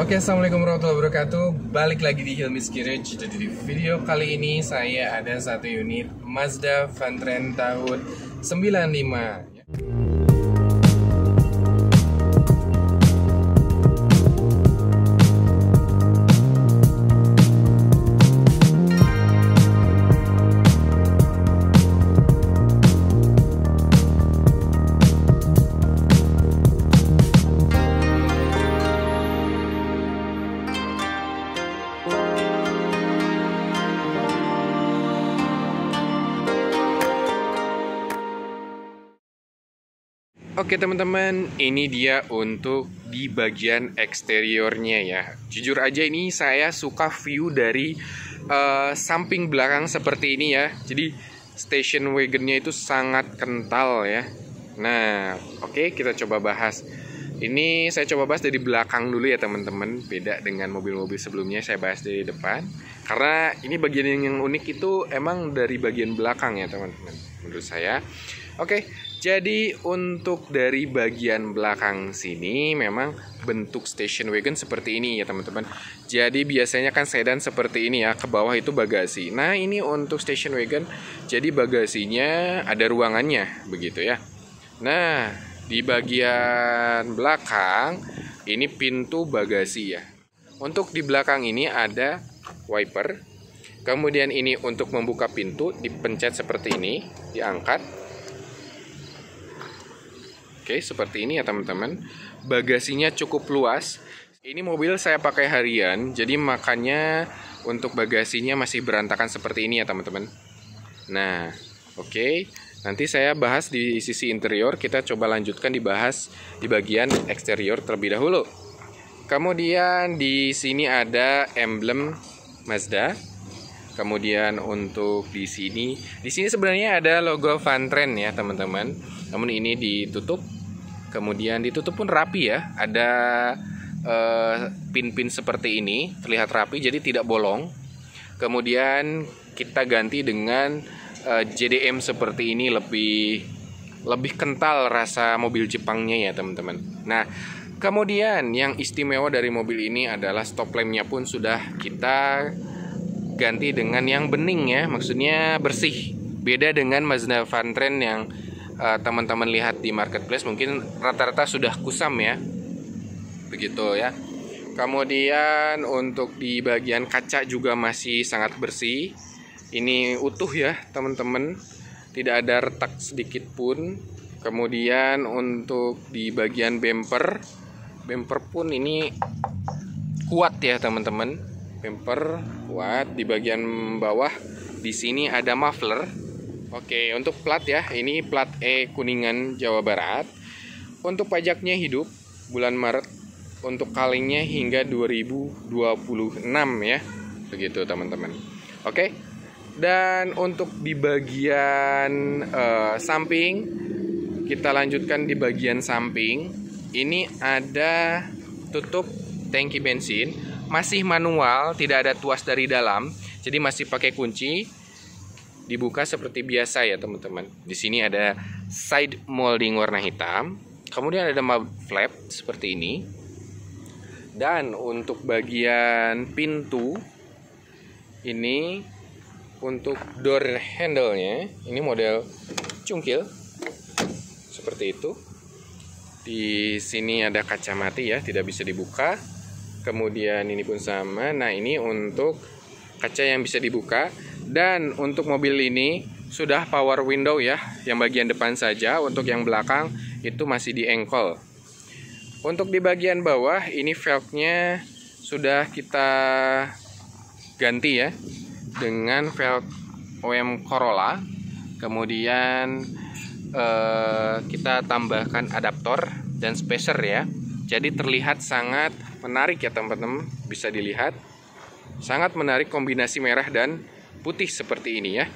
Oke, assalamualaikum warahmatullahi wabarakatuh. Balik lagi di Hilmi's Garage. Jadi di video kali ini saya ada satu unit Mazda Vantrain tahun 95. Oke teman-teman, ini dia untuk di bagian eksteriornya ya. Jujur aja ini saya suka view dari samping belakang seperti ini ya. Jadi station wagonnya itu sangat kental ya. Nah, oke, kita coba bahas. Ini saya coba bahas dari belakang dulu ya teman-teman. Beda dengan mobil-mobil sebelumnya, saya bahas dari depan. Karena ini bagian yang unik itu emang dari bagian belakang ya teman-teman, menurut saya. Oke, jadi untuk dari bagian belakang sini memang bentuk station wagon seperti ini ya teman-teman. Jadi biasanya kan sedan seperti ini ya, ke bawah itu bagasi. Nah ini untuk station wagon, jadi bagasinya ada ruangannya begitu ya. Nah di bagian belakang ini pintu bagasi ya. Untuk di belakang ini ada wiper. Kemudian ini untuk membuka pintu dipencet seperti ini, diangkat. Oke, seperti ini ya teman-teman. Bagasinya cukup luas. Ini mobil saya pakai harian, jadi makanya untuk bagasinya masih berantakan seperti ini ya teman-teman. Nah, oke. Nanti saya bahas di sisi interior, kita coba lanjutkan dibahas di bagian eksterior terlebih dahulu. Kemudian di sini ada emblem Mazda. Kemudian untuk di sini sebenarnya ada logo Vantrain ya teman-teman. Namun ini ditutup. Kemudian ditutup pun rapi ya. Ada pin-pin seperti ini, terlihat rapi jadi tidak bolong. Kemudian kita ganti dengan JDM seperti ini, lebih kental rasa mobil Jepangnya ya teman-teman. Nah, kemudian yang istimewa dari mobil ini adalah stop lampnya pun sudah kita ganti dengan yang bening ya, maksudnya bersih. Beda dengan Mazda Vantrain yang teman-teman lihat di marketplace mungkin rata-rata sudah kusam ya, begitu ya. Kemudian untuk di bagian kaca juga masih sangat bersih. Ini utuh ya teman-teman, tidak ada retak sedikit pun. Kemudian untuk di bagian bumper pun ini kuat ya teman-teman. Bumper kuat. Di bagian bawah di sini ada muffler. Oke, untuk plat ya, ini plat E Kuningan Jawa Barat. Untuk pajaknya hidup bulan Maret. Untuk kalengnya hingga 2026 ya. Begitu teman-teman. Oke. Dan untuk di bagian samping, kita lanjutkan di bagian samping. Ini ada tutup tangki bensin. Masih manual, tidak ada tuas dari dalam. Jadi masih pakai kunci. Dibuka seperti biasa ya teman-teman. Di sini ada side molding warna hitam. Kemudian ada mud flap seperti ini. Dan untuk bagian pintu ini untuk door handle-nya ini model cungkil seperti itu. Di sini ada kaca mati ya, tidak bisa dibuka. Kemudian ini pun sama. Nah, ini untuk kaca yang bisa dibuka. Dan untuk mobil ini sudah power window ya, yang bagian depan saja. Untuk yang belakang itu masih di engkol. Untuk di bagian bawah ini velgnya sudah kita ganti ya dengan velg OM Corolla. Kemudian kita tambahkan adaptor dan spacer ya. Jadi terlihat sangat menarik ya teman-teman, bisa dilihat. Sangat menarik kombinasi merah dan putih seperti ini ya.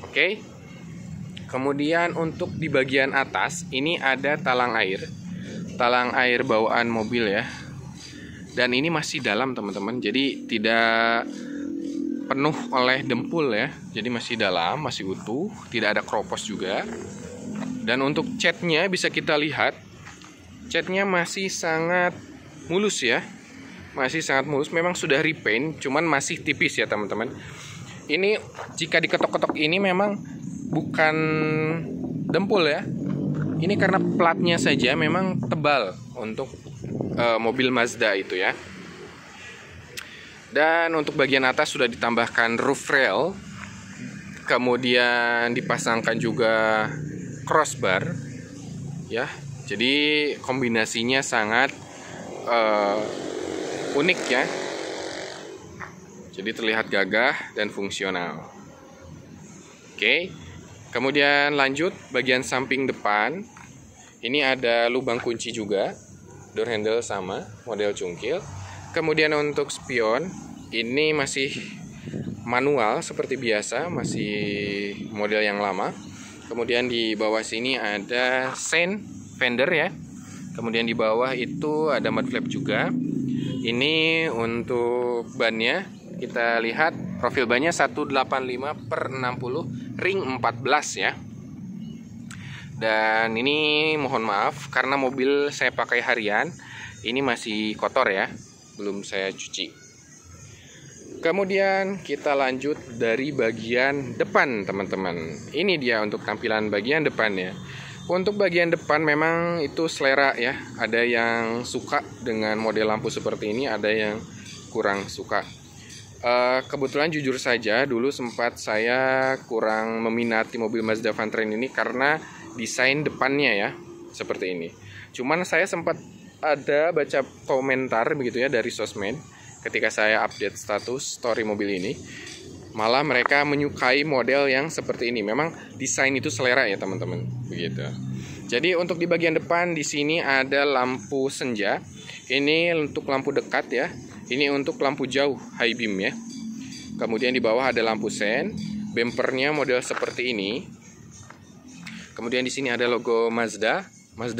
Oke. Kemudian untuk di bagian atas ini ada talang air. Talang air bawaan mobil ya. Dan ini masih dalam teman-teman. Jadi tidak penuh oleh dempul ya. Jadi masih dalam, masih utuh, tidak ada kropos juga. Dan untuk catnya bisa kita lihat, catnya masih sangat mulus ya. masih sangat mulus. Memang sudah repaint, cuman masih tipis ya teman-teman. Ini jika diketok-ketok ini memang bukan dempul ya. Ini karena platnya saja memang tebal untuk mobil Mazda itu ya. Dan untuk bagian atas sudah ditambahkan roof rail, kemudian dipasangkan juga crossbar ya. Jadi kombinasinya sangat unik ya. Jadi terlihat gagah dan fungsional. Oke. Kemudian lanjut bagian samping depan. Ini ada lubang kunci juga. Door handle sama, model cungkil. Kemudian untuk spion, ini masih manual seperti biasa, masih model yang lama. Kemudian di bawah sini ada sein fender ya. Kemudian di bawah itu ada mud flap juga. Ini untuk bannya, kita lihat profil bannya 185/60 ring 14 ya. Dan ini mohon maaf karena mobil saya pakai harian, ini masih kotor ya, belum saya cuci. Kemudian kita lanjut dari bagian depan teman-teman. Ini dia untuk tampilan bagian depannya. Untuk bagian depan memang itu selera ya. Ada yang suka dengan model lampu seperti ini, ada yang kurang suka. Kebetulan jujur saja dulu sempat saya kurang meminati mobil Mazda Vantrain ini karena desain depannya ya seperti ini. Cuman saya sempat ada baca komentar begitu ya dari sosmed ketika saya update status story mobil ini, malah mereka menyukai model yang seperti ini. Memang desain itu selera ya teman-teman, begitu. Jadi untuk di bagian depan di sini ada lampu senja. Ini untuk lampu dekat ya. Ini untuk lampu jauh high beam ya. Kemudian di bawah ada lampu sen. Bempernya model seperti ini. Kemudian di sini ada logo Mazda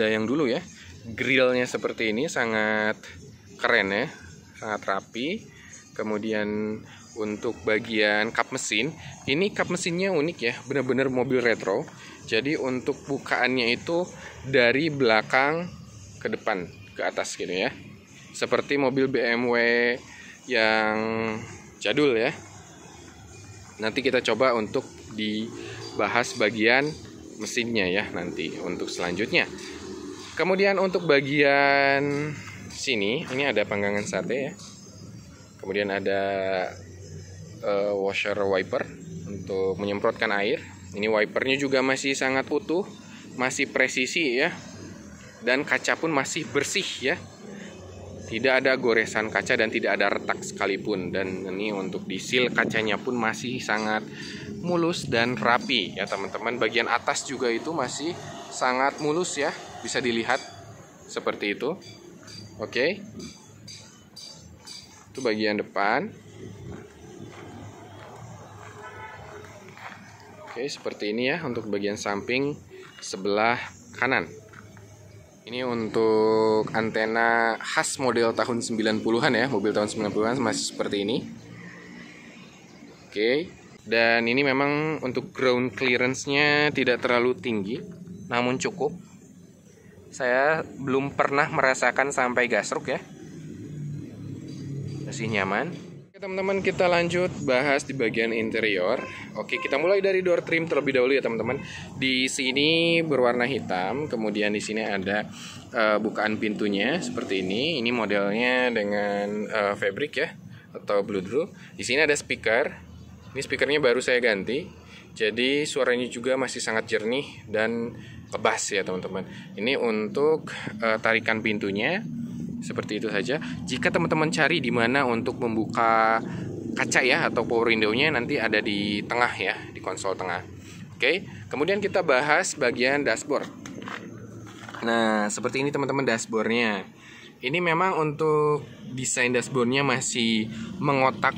yang dulu ya. Grillnya seperti ini, sangat keren ya, sangat rapi. Kemudian untuk bagian kap mesin, ini kap mesinnya unik ya, benar-benar mobil retro. Jadi untuk bukaannya itu dari belakang ke depan ke atas gitu ya, seperti mobil BMW yang jadul ya. Nanti kita coba untuk dibahas bagian mesinnya ya nanti untuk selanjutnya. Kemudian untuk bagian sini ini ada panggangan sate ya. Kemudian ada washer wiper untuk menyemprotkan air. Ini wipernya juga masih sangat utuh, masih presisi ya. Dan kaca pun masih bersih ya. Tidak ada goresan kaca dan tidak ada retak sekalipun. Dan ini untuk di seal kacanya pun masih sangat mulus dan rapi ya teman-teman. Bagian atas juga itu masih sangat mulus ya, bisa dilihat seperti itu. Oke. Itu bagian depan. Oke, seperti ini ya untuk bagian samping sebelah kanan. Ini untuk antena khas model tahun 90-an ya, mobil tahun 90-an masih seperti ini. Oke. Dan ini memang untuk ground clearance-nya tidak terlalu tinggi, namun cukup. Saya belum pernah merasakan sampai gasruk ya. Masih nyaman. Oke teman-teman, kita lanjut bahas di bagian interior. Oke, kita mulai dari door trim terlebih dahulu ya teman-teman. Di sini berwarna hitam, kemudian di sini ada bukaan pintunya seperti ini. Ini modelnya dengan fabric ya atau bloodroof. Di sini ada speaker. Ini speakernya baru saya ganti. Jadi suaranya juga masih sangat jernih dan lepas ya teman-teman. Ini untuk tarikan pintunya seperti itu saja. Jika teman-teman cari di mana untuk membuka kaca ya atau power window-nya, nanti ada di tengah ya, di konsol tengah. Oke, kemudian kita bahas bagian dashboard. Nah, seperti ini teman-teman dashboardnya. Ini memang untuk desain dashboardnya masih mengotak,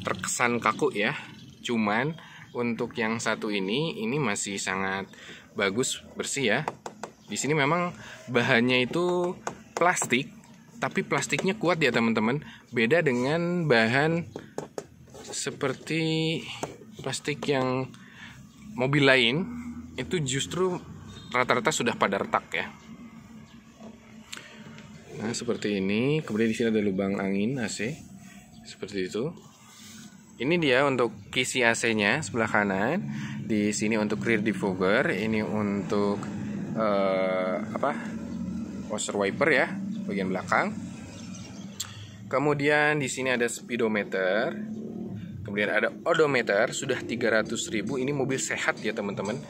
terkesan kaku ya. Cuman untuk yang satu ini masih sangat bagus, bersih ya. Di sini memang bahannya itu plastik, tapi plastiknya kuat ya teman-teman. Beda dengan bahan seperti plastik yang mobil lain, itu justru rata-rata sudah pada retak ya. Nah, seperti ini. Kemudian di sini ada lubang angin AC. Seperti itu. Ini dia untuk kisi AC-nya sebelah kanan. Di sini untuk rear defogger. Ini untuk washer wiper ya, bagian belakang. Kemudian di sini ada speedometer. Kemudian ada odometer, sudah 300.000. Ini mobil sehat ya teman-teman.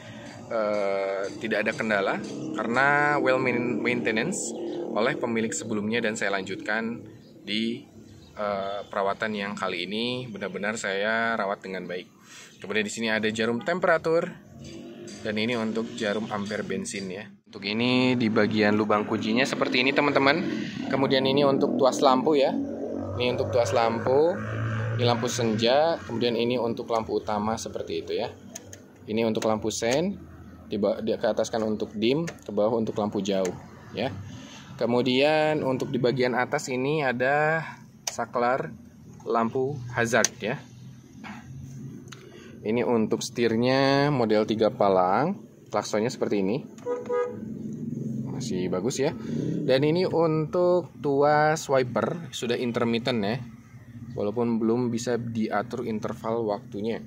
Tidak ada kendala karena well maintenance oleh pemilik sebelumnya, dan saya lanjutkan di perawatan yang kali ini benar-benar saya rawat dengan baik. Kemudian di sini ada jarum temperatur, dan ini untuk jarum ampere bensin ya. Untuk ini di bagian lubang kuncinya seperti ini teman-teman. Kemudian ini untuk tuas lampu ya. Ini untuk tuas lampu. Ini lampu senja. Kemudian ini untuk lampu utama seperti itu ya. Ini untuk lampu sen. Di ke atas kan untuk dim, ke bawah untuk lampu jauh ya. Kemudian untuk di bagian atas ini ada saklar lampu hazard ya. Ini untuk setirnya model 3 palang, klaksonnya seperti ini. Masih bagus ya. Dan ini untuk tuas wiper sudah intermittent ya. Walaupun belum bisa diatur interval waktunya.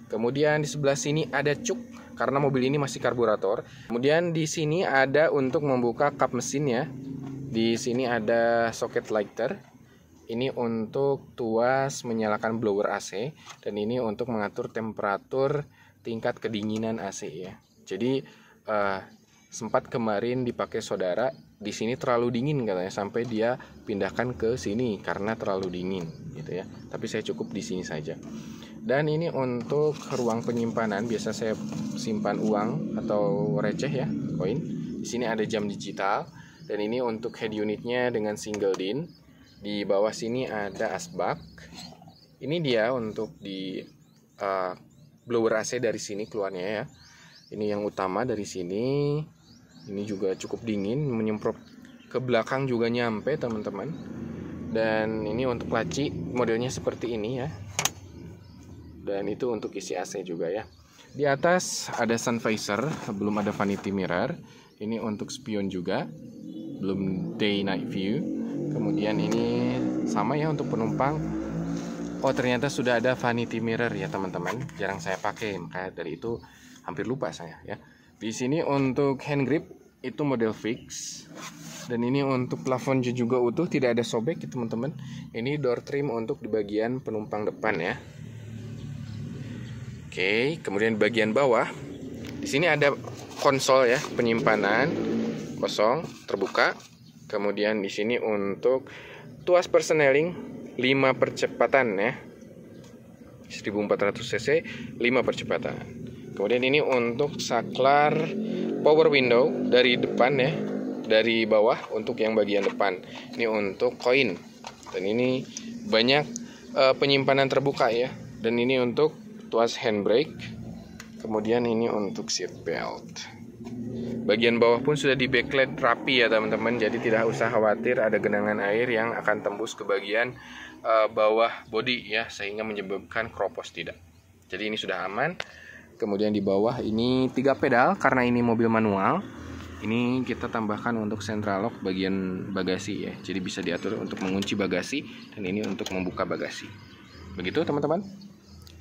Kemudian di sebelah sini ada cuk karena mobil ini masih karburator. Kemudian di sini ada untuk membuka kap mesin ya. Di sini ada socket lighter. Ini untuk tuas menyalakan blower AC, dan ini untuk mengatur temperatur tingkat kedinginan AC ya. Jadi sempat kemarin dipakai saudara, di sini terlalu dingin katanya, sampai dia pindahkan ke sini karena terlalu dingin gitu ya. Tapi saya cukup di sini saja. Dan ini untuk ruang penyimpanan, biasa saya simpan uang atau receh ya, koin. Di sini ada jam digital, dan ini untuk head unitnya dengan single din. Di bawah sini ada asbak. Ini dia untuk di blower AC dari sini keluarnya ya. Ini yang utama dari sini. Ini juga cukup dingin, menyemprot ke belakang juga nyampe teman-teman. Dan ini untuk laci modelnya seperti ini ya. Dan itu untuk isi AC juga ya. Di atas ada sun visor, belum ada vanity mirror. Ini untuk spion juga, belum day night view. Kemudian ini sama ya untuk penumpang. Oh, ternyata sudah ada vanity mirror ya teman-teman. Jarang saya pakai, makanya dari itu hampir lupa saya ya. Di sini untuk hand grip itu model fix. Dan ini untuk plafon juga utuh, tidak ada sobek ya teman-teman. Ini door trim untuk di bagian penumpang depan ya. Oke, kemudian bagian bawah di sini ada konsol ya, penyimpanan kosong terbuka. Kemudian di sini untuk tuas persneling 5 percepatan ya, 1400 cc 5 percepatan. Kemudian ini untuk saklar power window dari depan ya, dari bawah untuk yang bagian depan. Ini untuk koin, dan ini banyak penyimpanan terbuka ya. Dan ini untuk tuas handbrake. Kemudian ini untuk seat belt. Bagian bawah pun sudah di backlight rapi ya teman-teman. Jadi tidak usah khawatir ada genangan air yang akan tembus ke bagian bawah bodi ya, sehingga menyebabkan kropos, tidak. Jadi ini sudah aman. Kemudian di bawah ini 3 pedal karena ini mobil manual. Ini kita tambahkan untuk central lock bagian bagasi ya. Jadi bisa diatur untuk mengunci bagasi, dan ini untuk membuka bagasi. Begitu teman-teman.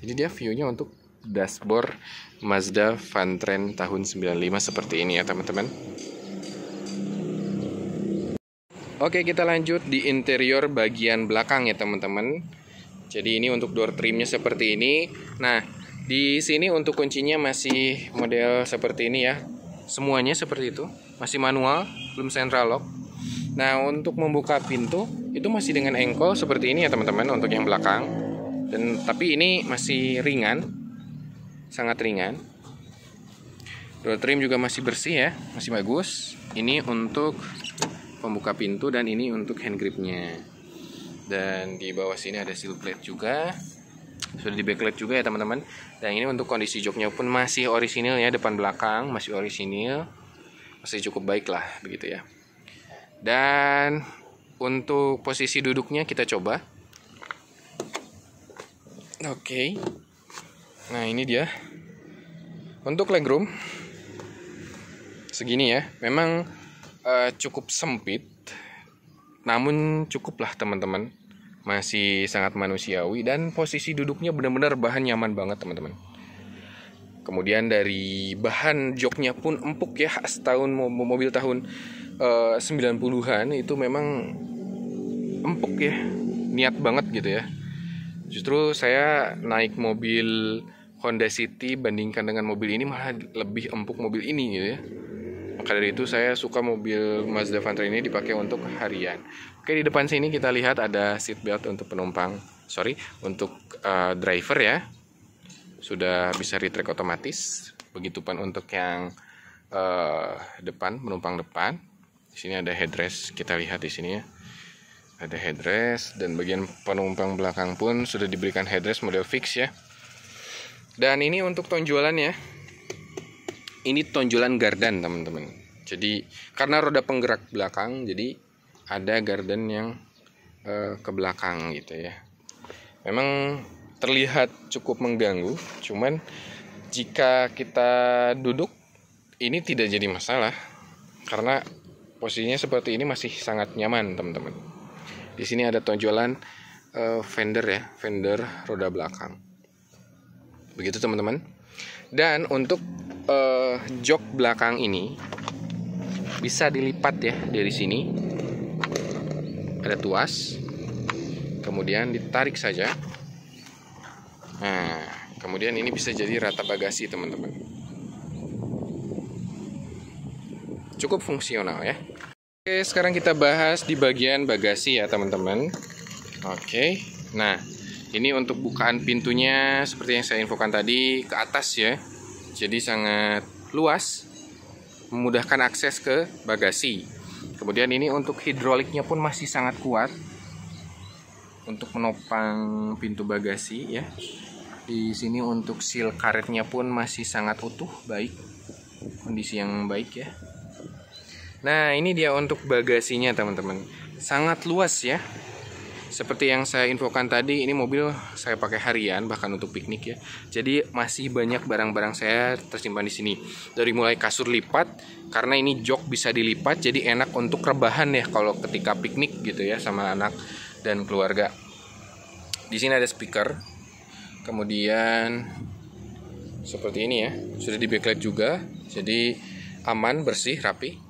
Ini dia view-nya untuk dashboard Mazda Vantrend tahun 95 seperti ini ya teman-teman. Oke, kita lanjut di interior bagian belakang ya teman-teman. Jadi ini untuk door trimnya seperti ini. Nah, di sini untuk kuncinya masih model seperti ini ya. Semuanya seperti itu, masih manual, belum central lock. Nah, untuk membuka pintu itu masih dengan engkol seperti ini ya teman-teman untuk yang belakang. Dan tapi ini masih ringan, sangat ringan. Door trim juga masih bersih ya, masih bagus. Ini untuk pembuka pintu, dan ini untuk hand gripnya. Dan di bawah sini ada seal plate juga, sudah di backlight juga ya teman-teman. Dan ini untuk kondisi joknya pun masih orisinil ya, depan belakang masih orisinil, masih cukup baik lah begitu ya. Dan untuk posisi duduknya kita coba. Oke. Nah, ini dia. Untuk legroom segini ya. Memang cukup sempit. namun cukuplah teman-teman, masih sangat manusiawi dan posisi duduknya benar-benar bahan nyaman banget teman-teman. Kemudian dari bahan joknya pun empuk ya, khas mobil tahun 90-an itu memang empuk ya, niat banget gitu ya. Justru saya naik mobil Honda City bandingkan dengan mobil ini malah lebih empuk mobil ini gitu ya. Maka dari itu saya suka mobil Mazda Vantra ini dipakai untuk harian. Oke, di depan sini kita lihat ada seat belt untuk penumpang. Untuk driver ya. Sudah bisa retract otomatis. Begitupun untuk yang depan, penumpang depan. Di sini ada headrest, kita lihat di sini ya. Ada headrest dan bagian penumpang belakang pun sudah diberikan headrest model fix ya. Dan ini untuk tonjolannya. Ini tonjolan gardan teman-teman. Jadi karena roda penggerak belakang, jadi ada gardan yang ke belakang gitu ya. Memang terlihat cukup mengganggu, cuman jika kita duduk ini tidak jadi masalah karena posisinya seperti ini masih sangat nyaman teman-teman. Di sini ada tonjolan fender ya, fender roda belakang. Begitu teman-teman. Dan untuk jok belakang ini bisa dilipat ya dari sini. Ada tuas. Kemudian ditarik saja. Nah, kemudian ini bisa jadi rata bagasi teman-teman. Cukup fungsional ya. Oke, sekarang kita bahas di bagian bagasi ya teman-teman. Oke. Nah, ini untuk bukaan pintunya seperti yang saya infokan tadi ke atas ya. Jadi sangat luas, memudahkan akses ke bagasi. Kemudian ini untuk hidroliknya pun masih sangat kuat untuk menopang pintu bagasi ya. Di sini untuk seal karetnya pun masih sangat utuh, baik, kondisi yang baik ya. Nah, ini dia untuk bagasinya teman-teman. Sangat luas ya. Seperti yang saya infokan tadi, ini mobil saya pakai harian, bahkan untuk piknik ya. Jadi masih banyak barang-barang saya tersimpan di sini. Dari mulai kasur lipat, karena ini jok bisa dilipat, jadi enak untuk rebahan ya kalau ketika piknik gitu ya sama anak dan keluarga. Di sini ada speaker, kemudian seperti ini ya, sudah di backlight juga, jadi aman, bersih, rapi.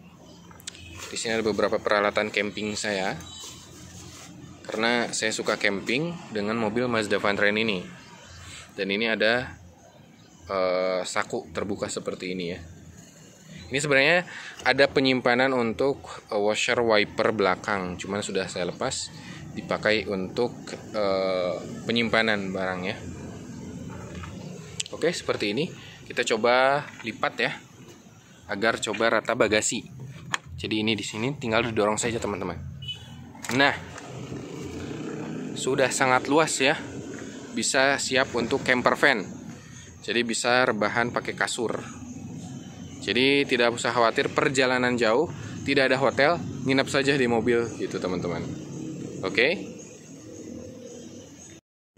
Di sini ada beberapa peralatan camping saya. Karena saya suka camping dengan mobil Mazda Vantra ini. Dan ini ada saku terbuka seperti ini ya. Ini sebenarnya ada penyimpanan untuk washer wiper belakang, cuman sudah saya lepas, dipakai untuk penyimpanan barang ya. Oke, seperti ini. Kita coba lipat ya, agar coba rata bagasi. Jadi ini di sini tinggal didorong saja teman-teman. Nah, sudah sangat luas ya, bisa siap untuk camper van. Jadi bisa rebahan pakai kasur. Jadi tidak usah khawatir perjalanan jauh, tidak ada hotel, nginap saja di mobil gitu teman-teman. Oke,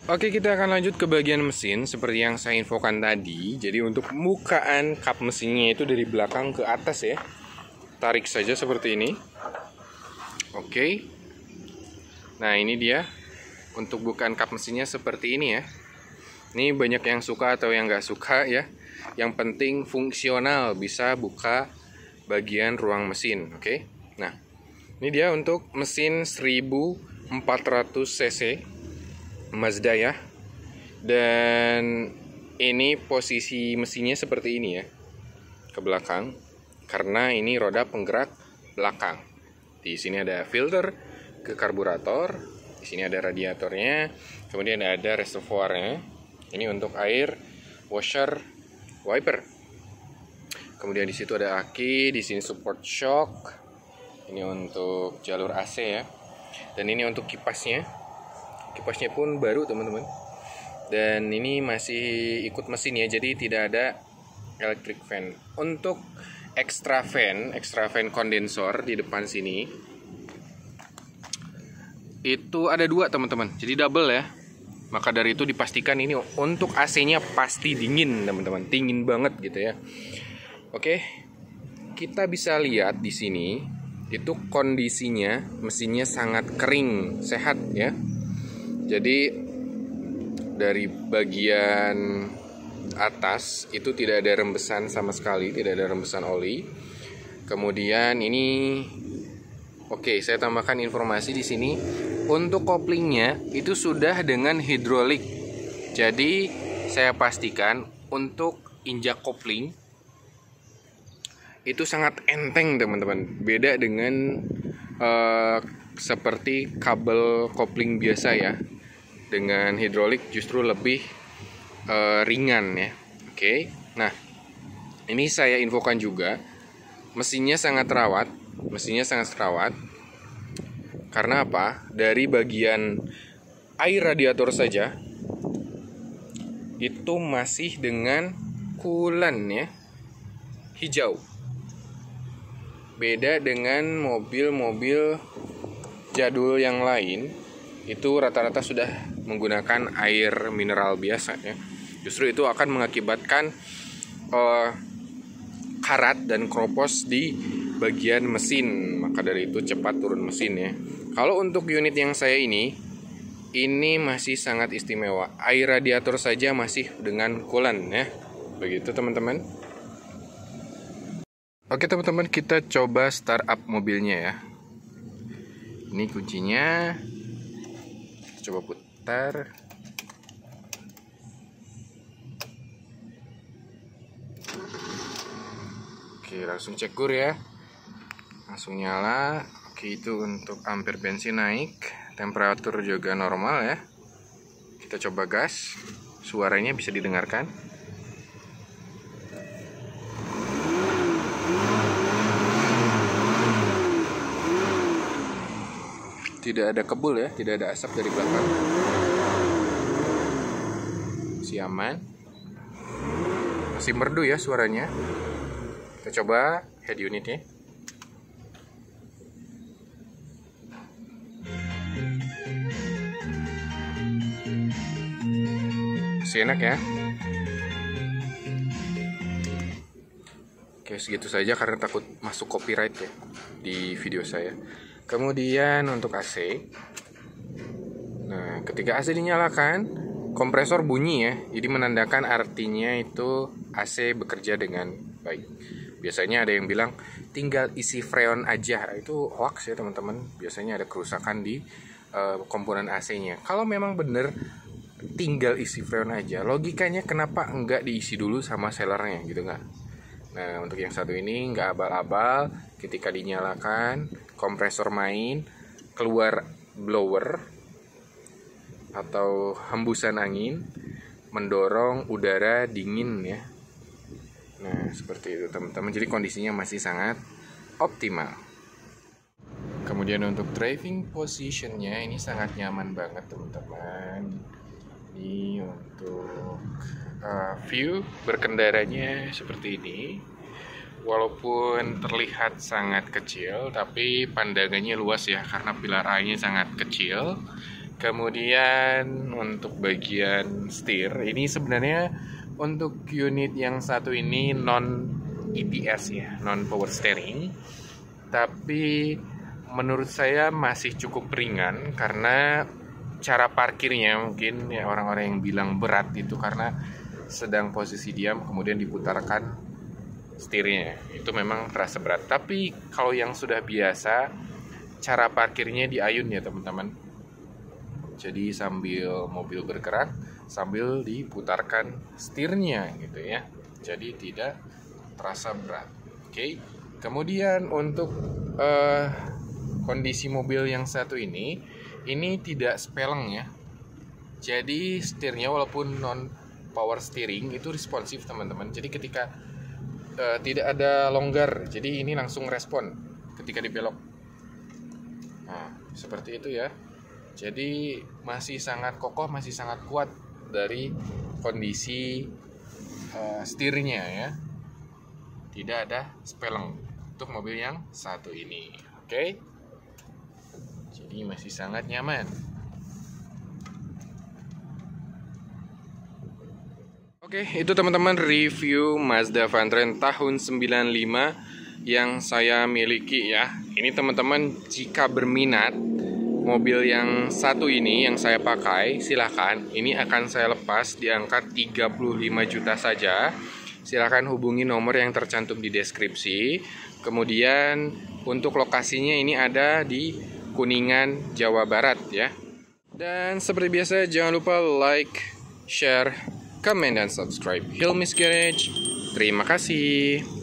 kita akan lanjut ke bagian mesin seperti yang saya infokan tadi. Jadi untuk mukaan kap mesinnya itu dari belakang ke atas ya. Tarik saja seperti ini. Oke. Nah, ini dia. Untuk bukaan kap mesinnya seperti ini ya. Ini banyak yang suka atau yang nggak suka ya. Yang penting fungsional, bisa buka bagian ruang mesin. Oke. Nah, ini dia untuk mesin 1400 cc Mazda ya. Dan ini posisi mesinnya seperti ini ya, ke belakang, karena ini roda penggerak belakang. Di sini ada filter ke karburator. Di sini ada radiatornya, kemudian ada reservoirnya. Ini untuk air, washer, wiper. Kemudian di situ ada aki, di sini support shock. Ini untuk jalur AC ya. Dan ini untuk kipasnya. Kipasnya pun baru teman-teman. Dan ini masih ikut mesin ya, jadi tidak ada electric fan. Untuk extra fan kondensor di depan sini, itu ada 2 teman-teman, jadi double ya. Maka dari itu dipastikan ini untuk AC-nya pasti dingin teman-teman, dingin banget gitu ya. Oke, kita bisa lihat di sini itu kondisinya mesinnya sangat kering, sehat ya. Jadi dari bagian atas itu tidak ada rembesan sama sekali, tidak ada rembesan oli. Kemudian ini oke, saya tambahkan informasi di sini. Untuk koplingnya itu sudah dengan hidrolik. Jadi saya pastikan untuk injak kopling itu sangat enteng teman-teman. Beda dengan seperti kabel kopling biasa ya. Dengan hidrolik justru lebih ringan ya. Oke. Nah, ini saya infokan juga mesinnya sangat terawat. Karena apa? Dari bagian air radiator saja itu masih dengan coolant ya, hijau. Beda dengan mobil-mobil jadul yang lain, itu rata-rata sudah menggunakan air mineral biasa ya. Justru itu akan mengakibatkan karat dan kropos di bagian mesin. Maka dari itu cepat turun mesin ya. Kalau untuk unit yang saya ini masih sangat istimewa. Air radiator saja masih dengan coolant ya. Begitu teman-teman. Oke teman-teman, kita coba start up mobilnya ya. Ini kuncinya. Coba putar. Oke, langsung cek gur ya. Langsung nyala. Oke, itu untuk ampere bensin naik. Temperatur juga normal ya. Kita coba gas. Suaranya bisa didengarkan. Tidak ada kebul ya, tidak ada asap dari belakang. Masih aman. Masih merdu ya suaranya. Kita coba head unitnya. Masih enak ya. Oke, segitu saja karena takut masuk copyright ya di video saya. Kemudian untuk AC. Nah, ketika AC dinyalakan, kompresor bunyi ya. Jadi menandakan artinya itu AC bekerja dengan baik. Biasanya ada yang bilang tinggal isi freon aja. Itu hoax ya teman-teman. Biasanya ada kerusakan di komponen AC-nya. Kalau memang benar tinggal isi freon aja, logikanya kenapa enggak diisi dulu sama sealernya gitu nggak? Nah, untuk yang satu ini nggak abal-abal. Ketika dinyalakan, kompresor main, keluar blower atau hembusan angin mendorong udara dingin ya. Nah, seperti itu teman-teman. Jadi kondisinya masih sangat optimal. Kemudian untuk driving positionnya ini sangat nyaman banget teman-teman. Ini untuk view berkendaranya seperti ini. Walaupun terlihat sangat kecil, tapi pandangannya luas ya karena pilar A-nya sangat kecil. Kemudian untuk bagian setir ini sebenarnya untuk unit yang satu ini non EPS ya, non power steering. Tapi menurut saya masih cukup ringan karena cara parkirnya mungkin ya orang-orang yang bilang berat itu karena sedang posisi diam kemudian diputarkan setirnya. Itu memang terasa berat. Tapi kalau yang sudah biasa, cara parkirnya diayun ya teman-teman. Jadi sambil mobil bergerak, sambil diputarkan setirnya gitu ya. Jadi tidak terasa berat. Oke. Kemudian untuk kondisi mobil yang satu ini tidak speleng ya. Jadi setirnya walaupun non power steering itu responsif teman-teman. Jadi ketika tidak ada longgar, jadi ini langsung respon ketika dibelok. Nah, seperti itu ya. Jadi masih sangat kokoh, masih sangat kuat dari kondisi setirnya ya. Tidak ada speleng untuk mobil yang satu ini. Oke. Jadi masih sangat nyaman. Oke, itu teman-teman review Mazda Vantrend tahun 95 yang saya miliki ya. Ini teman-teman jika berminat mobil yang satu ini yang saya pakai, silahkan. Ini akan saya lepas di angka 35 juta saja. Silahkan hubungi nomor yang tercantum di deskripsi. Kemudian untuk lokasinya ini ada di Kuningan, Jawa Barat ya. Dan seperti biasa jangan lupa like, share, comment, dan subscribe Hilmi's Garage. Terima kasih.